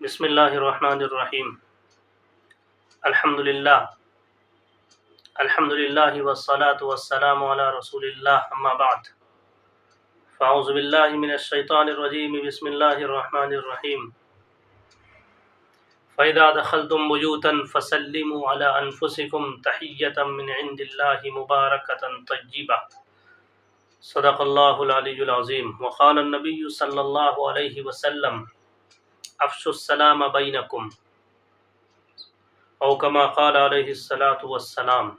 بسم اللہ الرحمن الرحیم۔ الحمدللہ والصلاة والسلام علی رسول اللہ، اما بعد فاعوذ باللہ من الشیطان الرجیم، بسم اللہ الرحمن الرحیم۔ فَإِذَا دَخَلْتُمْ بُيُوتًا فَسَلِّمُوا عَلَىٰ أَنفُسِكُمْ تَحِيَّةً مِّنْ عِندِ اللَّهِ مُبَارَكَةً طَيِّبَةً صدق اللہ العلی العظیم۔ وقال النبی صلی اللہ علیہ وسلم افشوا السلام بینکم، او کما قال علیہ الصلاۃ والسلام۔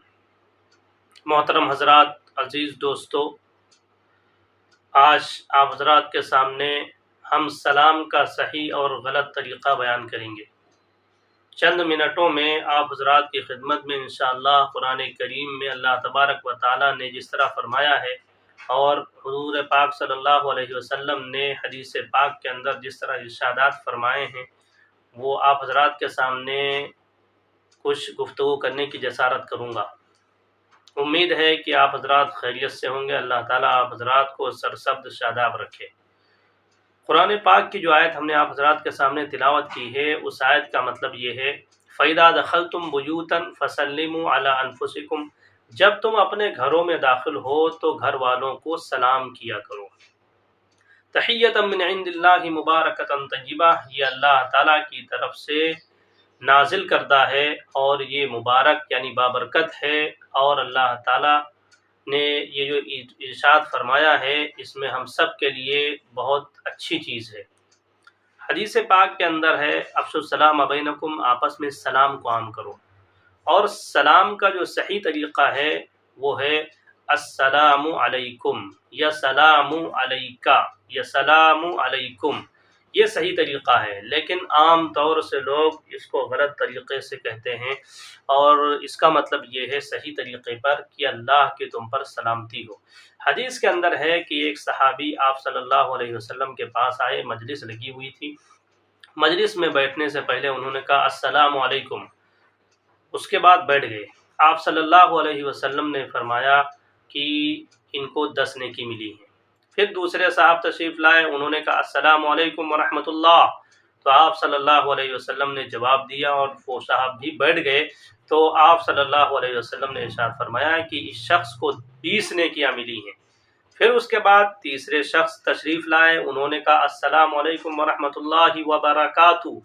محترم حضرات، عزیز دوستو، آج آپ حضرات کے سامنے ہم سلام کا صحیح اور غلط طریقہ بیان کریں گے۔ چند منٹوں میں آپ حضرات کی خدمت میں انشاءاللہ قرآن کریم میں اللہ تبارک و تعالیٰ نے جس طرح فرمایا ہے اور حضور پاک صلی اللہ علیہ وسلم نے حدیث پاک کے اندر جس طرح ارشادات فرمائے ہیں، وہ آپ حضرات کے سامنے کچھ گفتگو کرنے کی جسارت کروں گا۔ امید ہے کہ آپ حضرات خیریت سے ہوں گے۔ اللہ تعالیٰ آپ حضرات کو سرسبد شاداب رکھے۔ قرآن پاک کی جو آیت ہم نے آپ حضرات کے سامنے تلاوت کی ہے، اس آیت کا مطلب یہ ہے، فَإِذَا دَخَلْتُمْ بُيُوتًا فَسَلِّمُوا عَلَىٰ أَنفُسِكُمْ، جب تم اپنے گھروں میں داخل ہو تو گھر والوں کو سلام کیا کرو۔ تحیۃ من عند اللہ مبارکۃ طیبہ، یہ اللہ تعالیٰ کی طرف سے نازل کردہ ہے اور یہ مبارک یعنی بابرکت ہے، اور اللہ تعالیٰ نے یہ جو ارشاد فرمایا ہے اس میں ہم سب کے لیے بہت اچھی چیز ہے۔ حدیث پاک کے اندر ہے افشوا السلام بینکم، آپس میں سلام کو عام کرو، اور سلام کا جو صحیح طریقہ ہے وہ ہے السلام علیکم یا سلام علیکا یا سلام علیکم، یہ صحیح طریقہ ہے۔ لیکن عام طور سے لوگ اس کو غلط طریقے سے کہتے ہیں، اور اس کا مطلب یہ ہے صحیح طریقے پر کہ اللہ کی تم پر سلامتی ہو۔ حدیث کے اندر ہے کہ ایک صحابی آپ صلی اللہ علیہ وسلم کے پاس آئے، مجلس لگی ہوئی تھی، مجلس میں بیٹھنے سے پہلے انہوں نے کہا السلام علیکم، اس کے بعد بیٹھ گئے۔ آپ صلی اللہ علیہ وسلم نے فرمایا کہ ان کو 10 نیکی ملی ہے۔ پھر دوسرے صاحب تشریف لائے، انہوں نے کہا السلام علیکم ورحمۃ اللہ، تو آپ صلی اللہ علیہ وسلم نے جواب دیا اور وہ صاحب بھی بیٹھ گئے۔ تو آپ صلی اللہ علیہ وسلم نے ارشاد فرمایا کہ اس شخص کو 20 نیکیاں ملی ہیں۔ پھر اس کے بعد تیسرے شخص تشریف لائے، انہوں نے کہا السلام علیکم ورحمۃ اللہ وبرکاتہ،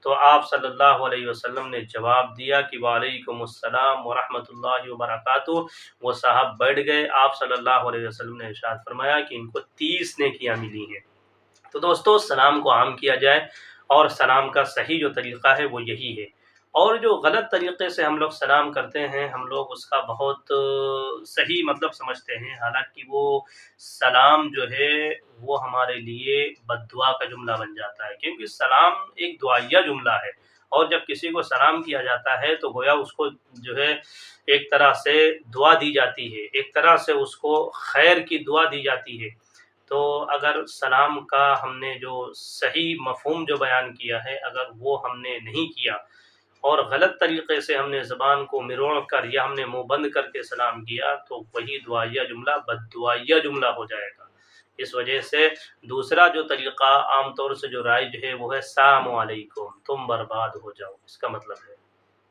تو آپ صلی اللہ علیہ وسلم نے جواب دیا کہ وعلیکم السلام ورحمۃ اللہ وبرکاتہ۔ وہ صاحب بیٹھ گئے، آپ صلی اللہ علیہ وسلم نے ارشاد فرمایا کہ ان کو 30 نیکیاں ملی ہیں۔ تو دوستو، سلام کو عام کیا جائے، اور سلام کا صحیح جو طریقہ ہے وہ یہی ہے۔ اور جو غلط طریقے سے ہم لوگ سلام کرتے ہیں، ہم لوگ اس کا بہت صحیح مطلب سمجھتے ہیں، حالانکہ وہ سلام جو ہے وہ ہمارے لیے بد دعا کا جملہ بن جاتا ہے، کیونکہ سلام ایک دعائیہ جملہ ہے، اور جب کسی کو سلام کیا جاتا ہے تو گویا اس کو جو ہے ایک طرح سے دعا دی جاتی ہے، ایک طرح سے اس کو خیر کی دعا دی جاتی ہے۔ تو اگر سلام کا ہم نے جو صحیح مفہوم جو بیان کیا ہے، اگر وہ ہم نے نہیں کیا اور غلط طریقے سے ہم نے زبان کو مروڑ کر یا ہم نے منہ بند کر کے سلام کیا، تو وہی دعائیہ جملہ بد دعائیہ جملہ ہو جائے گا۔ اس وجہ سے دوسرا جو طریقہ عام طور سے جو رائج ہے وہ ہے السلام علیکم، تم برباد ہو جاؤ، اس کا مطلب ہے۔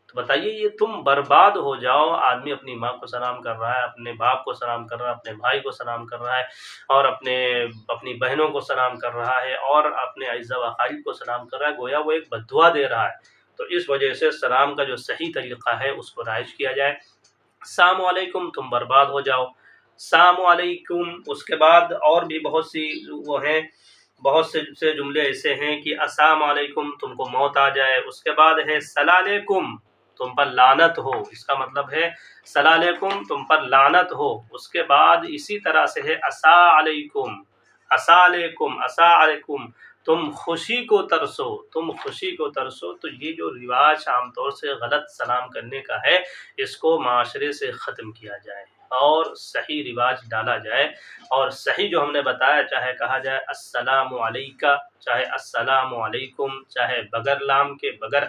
تو بتائیے، یہ تم برباد ہو جاؤ، آدمی اپنی ماں کو سلام کر رہا ہے، اپنے باپ کو سلام کر رہا ہے، اپنے بھائی کو سلام کر رہا ہے، اور اپنی بہنوں کو سلام کر رہا ہے، اور اپنے اعزاء و اقارب کو سلام کر رہا ہے، گویا وہ ایک بد دعا دے رہا ہے۔ تو اس وجہ سے سلام کا جو صحیح طریقہ ہے اس کو رائج کیا جائے۔ السلام علیکم، تم برباد ہو جاؤ، السلام علیکم۔ اس کے بعد اور بھی بہت سی وہ ہیں، بہت سے جملے ایسے ہیں کہ السلام علیکم، تم کو موت آ جائے۔ اس کے بعد ہے السلام علیکم، تم پر لعنت ہو، اس کا مطلب ہے السلام علیکم، تم پر لعنت ہو۔ اس کے بعد اسی طرح سے ہے السلام علیکم، السلام علیکم، السلام علیکم، تم خوشی کو ترسو، تم خوشی کو ترسو۔ تو یہ جو رواج عام طور سے غلط سلام کرنے کا ہے، اس کو معاشرے سے ختم کیا جائے اور صحیح رواج ڈالا جائے، اور صحیح جو ہم نے بتایا، چاہے کہا جائے السلام علیکہ، چاہے السلام علیکم، چاہے بغیر لام کے، بغیر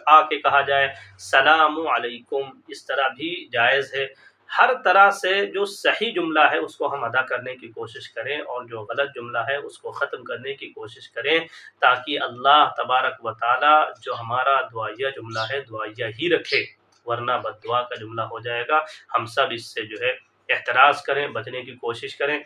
آ کے کہا جائے سلام علیکم، اس طرح بھی جائز ہے۔ ہر طرح سے جو صحیح جملہ ہے اس کو ہم ادا کرنے کی کوشش کریں، اور جو غلط جملہ ہے اس کو ختم کرنے کی کوشش کریں، تاکہ اللہ تبارک و تعالی جو ہمارا دعائیہ جملہ ہے دعائیہ ہی رکھے، ورنہ بد دعا کا جملہ ہو جائے گا۔ ہم سب اس سے جو ہے احتراز کریں، بچنے کی کوشش کریں،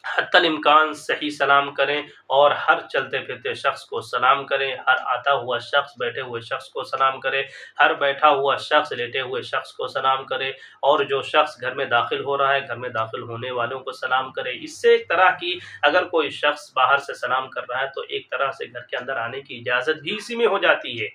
حتی الامکان صحیح سلام کریں، اور ہر چلتے پھرتے شخص کو سلام کریں، ہر آتا ہوا شخص بیٹھے ہوئے شخص کو سلام کرے، ہر بیٹھا ہوا شخص لیٹے ہوئے شخص کو سلام کرے، اور جو شخص گھر میں داخل ہو رہا ہے گھر میں داخل ہونے والوں کو سلام کرے۔ اس سے ایک طرح کی، اگر کوئی شخص باہر سے سلام کر رہا ہے تو ایک طرح سے گھر کے اندر آنے کی اجازت بھی اسی میں ہو جاتی ہے،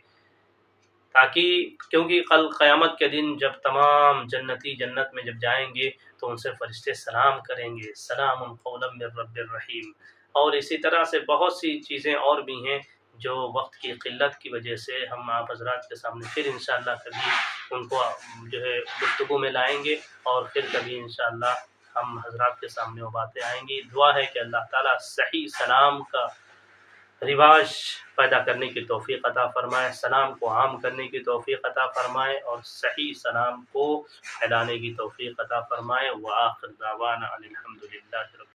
تاکہ کیونکہ کل قیامت کے دن جب تمام جنتی جنت میں جب جائیں گے تو ان سے فرشتے سلام کریں گے، سلام قولا من رب الرحیم۔ اور اسی طرح سے بہت سی چیزیں اور بھی ہیں جو وقت کی قلت کی وجہ سے ہم آپ حضرات کے سامنے پھر انشاءاللہ کبھی ان کو جو ہے گفتگو میں لائیں گے، اور پھر کبھی انشاءاللہ ہم حضرات کے سامنے وہ باتیں آئیں گی۔ دعا ہے کہ اللہ تعالیٰ صحیح سلام کا رواج پیدا کرنے کی توفیق عطا فرمائے، سلام کو عام کرنے کی توفیق عطا فرمائے، اور صحیح سلام کو پھیلانے کی توفیق عطا فرمائے۔ وآخر دعوانا ان الحمد للہ رب